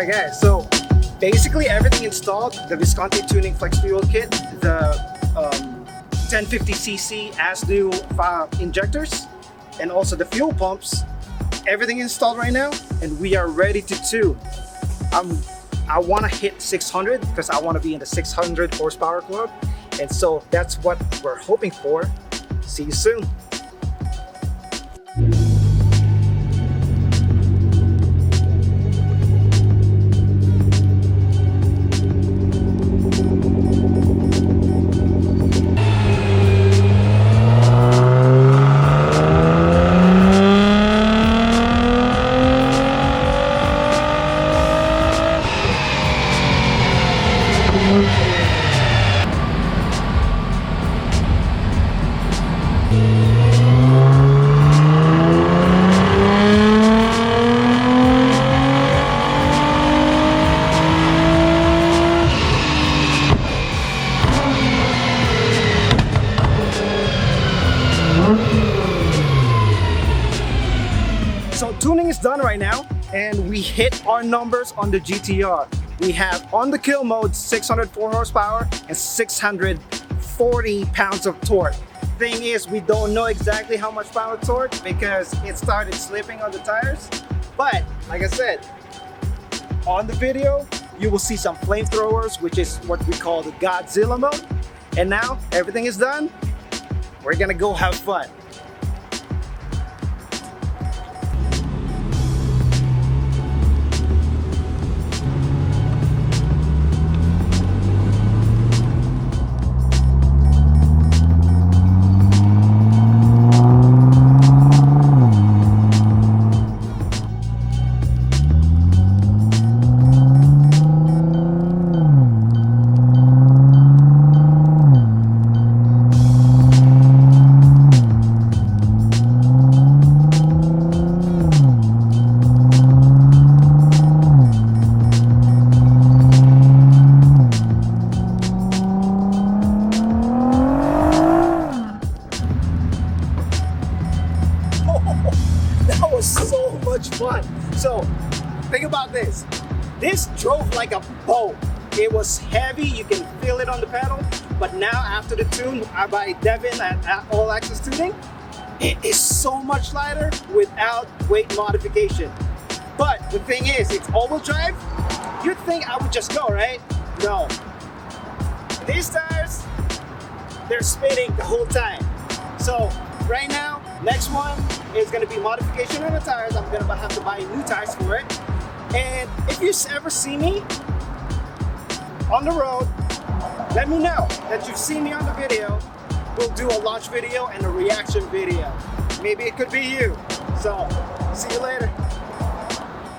Alright guys, so basically everything installed, the Visconti tuning flex fuel kit, the 1050cc ASNU injectors, and also the fuel pumps, everything installed right now, and we are ready to tune. I want to hit 600 because I want to be in the 600 horsepower club, and so that's what we're hoping for. See you soon. So tuning is done right now, and we hit our numbers on the GTR. We have on the kill mode 604 horsepower and 640 pounds of torque. Thing is, we don't know exactly how much power torque because it started slipping on the tires. But like I said, on the video, you will see some flamethrowers, which is what we call the Godzilla mode. And now everything is done. We're gonna go have fun. That was so much fun. So think about this. This drove like a boat. It was heavy, you can feel it on the pedal, but now after the tune by Devin at All Access Tuning, it is so much lighter without weight modification. But the thing is, it's all-wheel drive. You'd think I would just go, right? No. These tires, they're spinning the whole time. So right now, next one is gonna be modification on the tires. I'm gonna have to buy new tires for it. And if you ever see me on the road, let me know that you've seen me on the video. We'll do a launch video and a reaction video. Maybe it could be you. So, see you later.